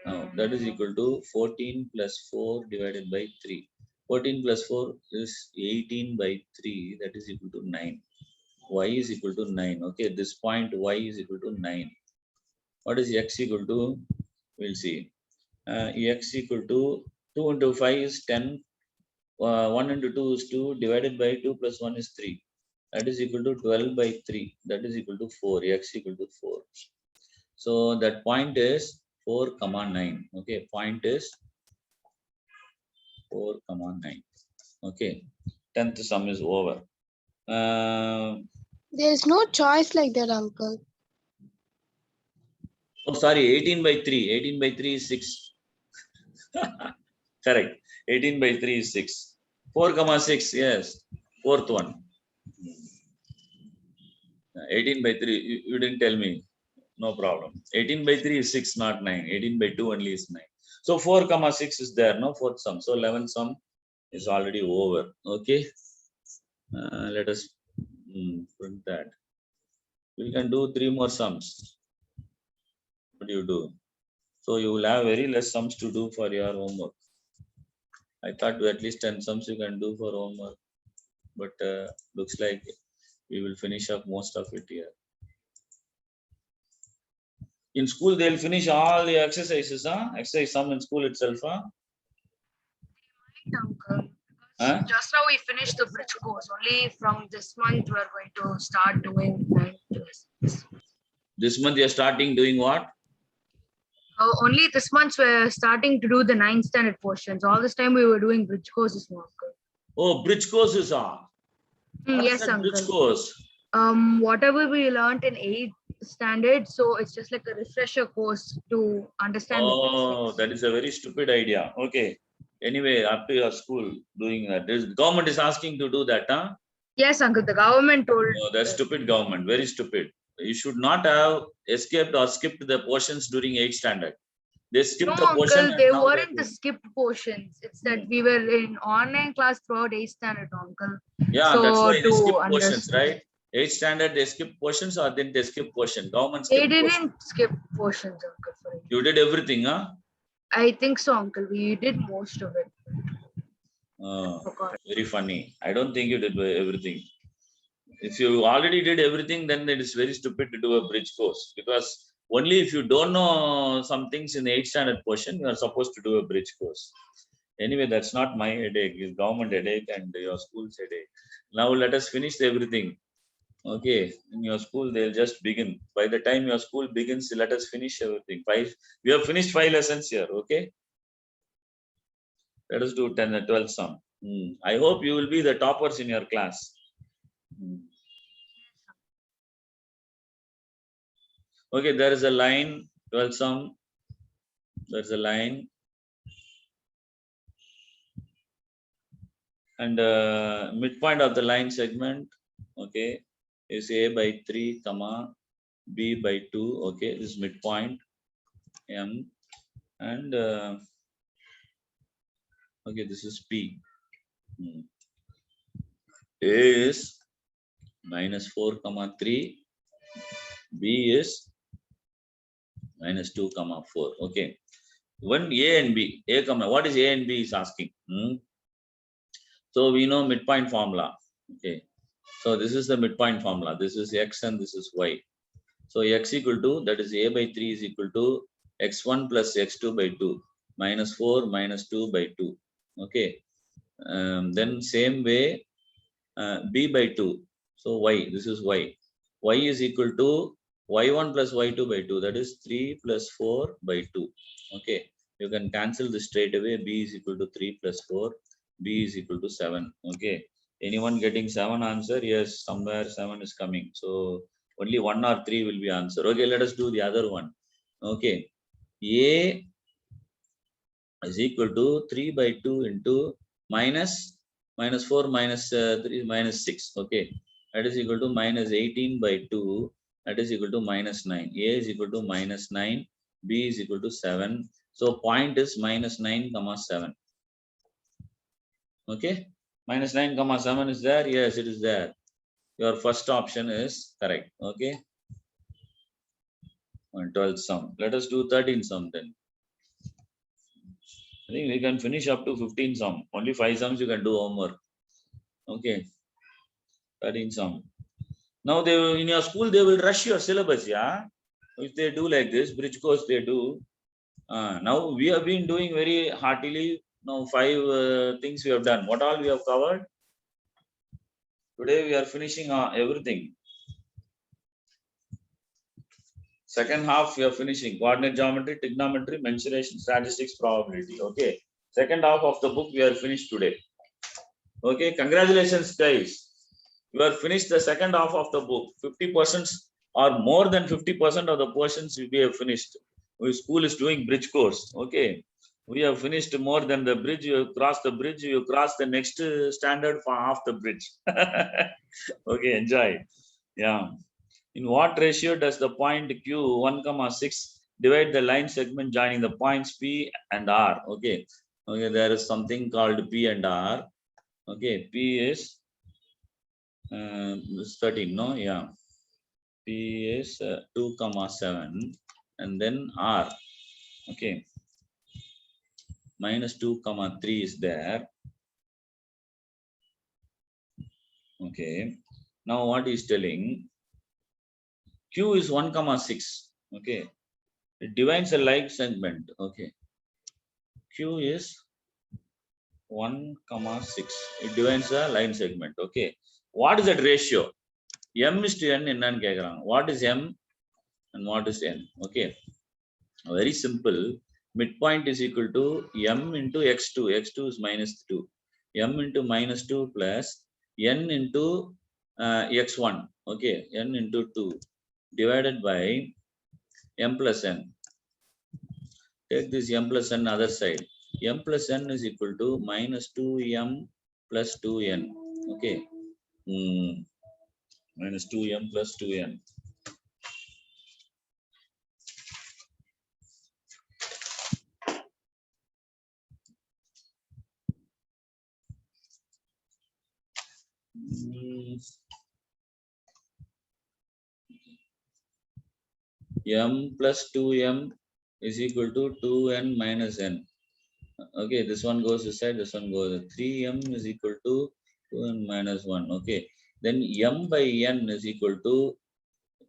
Now that is equal to 14 plus 4 divided by 3. 14 plus 4 is 18 by 3. That is equal to 9. Y is equal to 9. Okay, this point y is equal to 9. What is x equal to? We'll see. X equal to 2 into 5 is 10. 1 into 2 is 2. Divided by 2 plus 1 is 3. That is equal to 12 by 3. That is equal to 4. X equal to 4. So that point is 4, 9. Okay, point is 4, 9. Okay, 10th sum is over. There is no choice like that, uncle. Oh, sorry, 18 by 3. 18 by 3 is 6. Correct. 18 by 3 is 6. 4, 6. Yes, fourth one. 18 by 3. You didn't tell me. No problem. 18 by 3 is 6, not 9. 18 by 2 only is 9. So 4, 6 is there, no fourth sum. So 11th sum is already over. Okay. Let us print that. We can do 3 more sums. What do you do? So you will have very less sums to do for your homework. I thought at least 10 sums you can do for homework. But looks like we will finish up most of it here. In school, they'll finish all the exercises, huh? Exercise sum in school itself, huh? Uncle, Huh? Just now we finished the bridge course. Only from this month we are going to start doing 9 lessons. This month you're starting doing what? Only this month we're starting to do the 9th standard portions. All this time we were doing bridge courses, uncle. Oh, bridge courses are. What is Yes, that bridge uncle. course? Whatever we learned in 8th standard, so it's just like a refresher course to understand the Oh, basics. that is a very stupid idea. Okay. Anyway, up to your school doing that. This government is asking to do that, huh? Yes, uncle. The government told. No, that's stupid government. Very stupid. You should not have escaped or skipped the portions during 8th standard. They skipped No, the portion uncle, and they now they're weren't the doing. skipped portions. It's that we were in online class throughout 8th standard, uncle. Yeah, that's So why they to skip portions, understand. right? 8th standard they skip portions or then they skip portion. Government They skip portion. didn't skip portions, uncle. For You did everything, huh? I think so, uncle. We did most of it. Forgot. Very funny. I don't think you did everything. If you already did everything, then it is very stupid to do a bridge course, because only if you don't know some things in the 8th standard portion, you are supposed to do a bridge course. Anyway, that's not my headache. It's government headache and your school's headache. Now let us finish everything. Okay, in your school they'll just begin. By the time your school begins, let us finish everything. We have finished 5 lessons here. Okay, let us do 10 and 12 sum. I hope you will be the toppers in your class. Okay, there is a line 12 sum. There's a line, and midpoint of the line segment, okay, is a by 3 comma b by 2. Okay, this is midpoint m, and okay, this is p. A is -4 comma 3, b is -2 comma 4. Okay, when a and b, a comma, what is a and b is asking. So we know midpoint formula. Okay, so this is the midpoint formula. This is x and this is y. So x equal to, that is a by 3 is equal to x1 plus x2 by 2 -4 -2 by 2. Okay, then same way b by 2. So y, this is y. Y is equal to y1 plus y2 by 2, that is 3 plus 4 by 2. Okay, you can cancel this straight away. B is equal to 3 plus 4, b is equal to 7. Okay, anyone getting 7 answer? Yes, somewhere 7 is coming. So only 1 or 3 will be answer. Okay, let us do the other one. Okay, a is equal to 3 by 2 into -4 -3 -6. Okay, that is equal to -18 by 2, that is equal to -9. A is equal to -9, b is equal to 7. So point is -9 comma 7. Okay, -9 comma 7 is there. Yes, it is there. Your first option is correct. Okay, 12 sum. Let us do 13 sum then. I think we can finish up to 15 sum. Only 5 sums you can do homework. Okay, 13 sum. Now they will, in your school they will rush your syllabus, yeah. If they do like this, bridge course they do. Now we have been doing very heartily. Now 5 things we have done. What all we have covered? Today we are finishing everything. Second half we are finishing coordinate geometry, trigonometry, mensuration, statistics, probability. Okay. Second half of the book we are finished today. Okay, congratulations guys. You are finished the second half of the book. 50% or more than 50% of the portions we have finished. Our school is doing bridge course. Okay, we have finished more than the bridge. You cross the bridge, you cross the next standard for half the bridge. Okay, enjoy. Yeah. In what ratio does the point q 1,6 divide the line segment joining the points P and R? Okay. Okay, there is something called P and R. Okay, P is 13, no? Yeah. P is 2,7 and then R. Okay. -2,3 is there. Okay. Now what is telling? Q is 1,6. Okay. It divides a line segment. Okay. Q is 1, 6. It divides a line segment. Okay. What is that ratio? M is to N in N. What is M and what is N? Okay. Very simple. Midpoint is equal to M into X2. X2 is -2. M into -2 plus N into X1. Okay. N into 2 divided by M plus N. Take this M plus N other side. M plus N is equal to -2M plus 2N. Okay. -2M plus 2N. M plus 2M is equal to 2N minus N. Okay, this one goes this side, this one goes. 3M is equal to 2N minus 1. Okay, then M by N is equal to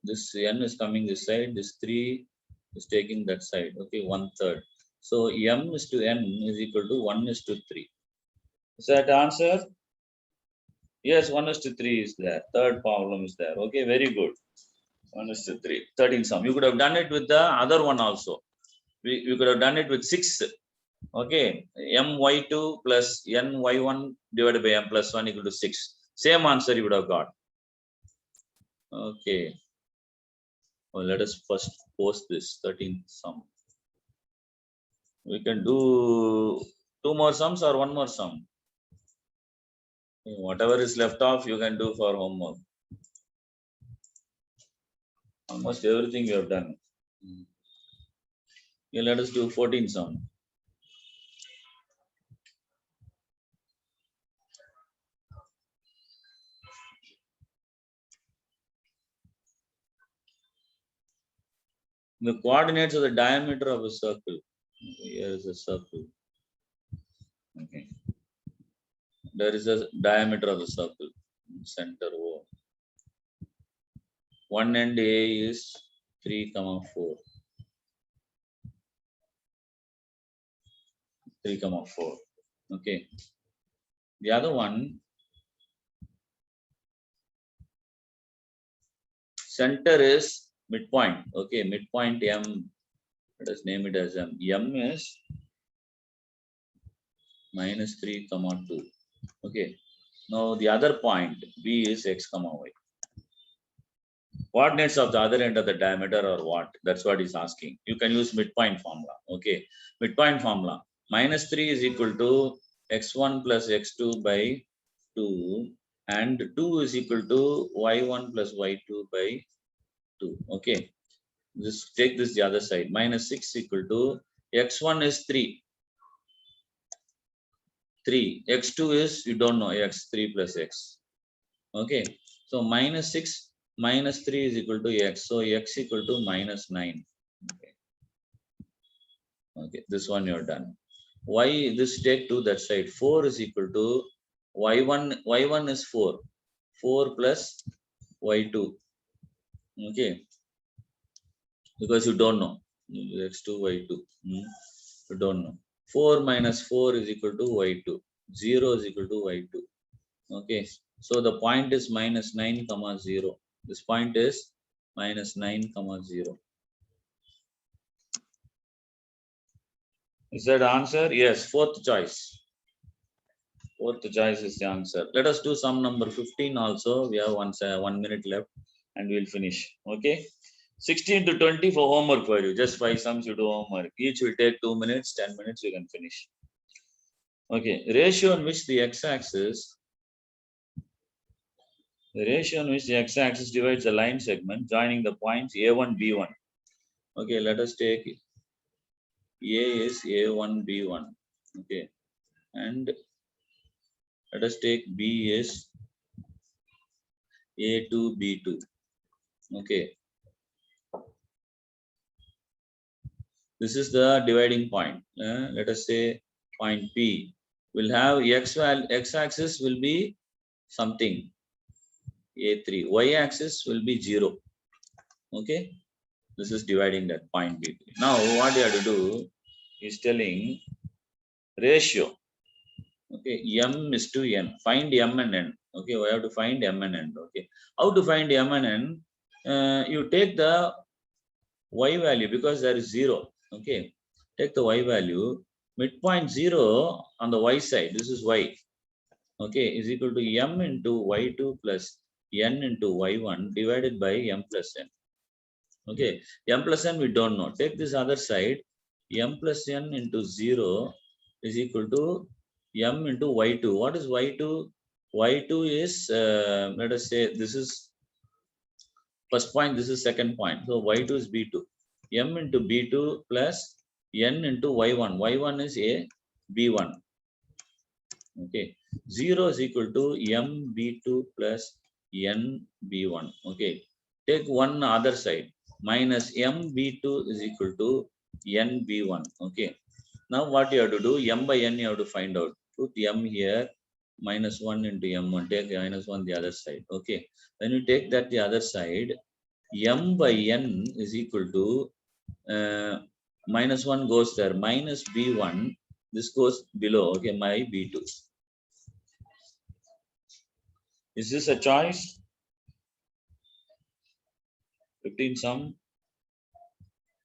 this N is coming this side, this 3 is taking that side. Okay, 1/3. So M is to N is equal to 1 is to 3. Is that answer? Yes, 1 is to 3 is there. Third problem is there. Okay, very good. 1 is to 3. 13 sum. You could have done it with the other one also. We could have done it with 6. Okay, my2 plus ny1 divided by m plus 1 equal to 6. Same answer you would have got. Okay. Well, let us first post this 13th sum. We can do 2 more sums or 1 more sum. Whatever is left off, you can do for homework. Almost everything you have done. Okay, let us do 14 sum. The coordinates of the diameter of a circle. Here is a circle. Okay. There is a diameter of the circle. Center O. One end A is 3, 4. 3, 4. Okay. The other one, center is midpoint. Okay, midpoint M. Let us name it as M. M is -3, 2. Okay. Now the other point B is X, Y. Coordinates of the other end of the diameter or what? That's what he's asking. You can use midpoint formula. Okay. Midpoint formula. -3 is equal to x1 plus x2 by 2 and 2 is equal to y1 plus y2 by 2. Okay. This take this the other side. -6 equal to x1 is 3. 3. x2 is you don't know x3 plus x. Okay. So -6 minus 3 is equal to x. So x equal to -9. Okay. Okay, this one you're done. Y, this take to that side. 4 is equal to y1. Y1 is 4. 4 plus y2. Okay. Because you don't know. X2, y2. You don't know. 4 minus 4 is equal to y2. 0 is equal to y2. Okay. So the point is -9, 0. This point is -9, 0. Is that answer? Yes, fourth choice. Fourth choice is the answer. Let us do sum number 15 also. We have 1 minute left and we'll finish. Okay. 16 to 20 for homework for you. Just 5 sums you do homework. Each will take 2 minutes, 10 minutes, you can finish. Okay. Ratio in which the x-axis divides a line segment joining the points A1, B1. Okay, let us take A is A1, B1. Okay. And let us take B is A2, B2. Okay. This is the dividing point. Let us say point P. We'll have x-axis will be something A3. Y-axis will be 0. Okay. This is dividing that point B. Now what you have to do is telling ratio. Okay, m is to n. Find m and n. Okay, we have to find m and n. Okay, how to find m and n? You take the y value because there is 0. Okay, take the y value, midpoint 0 on the y side. This is y. Okay, is equal to m into y2 plus n into y1 divided by m plus n. Okay, m plus n we don't know. Take this other side, m plus n into 0 is equal to m into y2. What is y2? Y2 is, let us say, this is first point, this is second point. So y2 is b2. M into b2 plus n into y1. Y1 is a b1. Okay, 0 is equal to m b2 plus n b1. Okay, take one other side, minus m b2 is equal to n b1. Okay, now what you have to do, m by n you have to find out. Put m here, minus 1 into m1, take minus 1 the other side. Okay, when you take that the other side, m by n is equal to minus 1 goes there, minus b1, this goes below. Okay, my b2. Is this a choice? 15 sum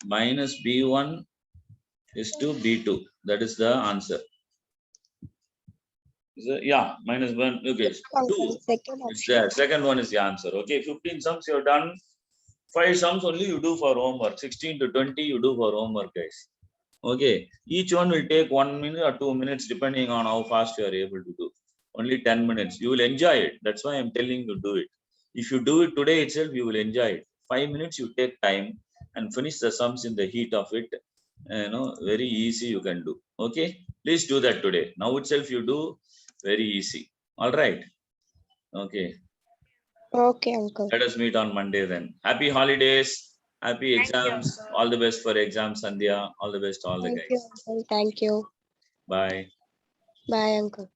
minus b1 is to b2. That is the answer. Is it? Yeah, minus 1. Okay, 2. Second It's option. there. Second one is the answer. Okay, 15 sums you have done. 5 sums only you do for homework. 16 to 20 you do for homework, guys. Okay, each one will take 1 minute or 2 minutes depending on how fast you are able to do. Only 10 minutes. You will enjoy it. That's why I'm telling you do it. If you do it today itself, you will enjoy it. 5 minutes you take time and finish the sums in the heat of it. Very easy you can do. Okay, please do that today. Now itself you do, very easy. All right. Okay. Okay, uncle. Let us meet on Monday then. Happy holidays. Happy Thank you, exams. uncle. All the best for exams, Sandhya. All the best to all the Thank you, guys. uncle. Thank you. Bye. Bye, uncle.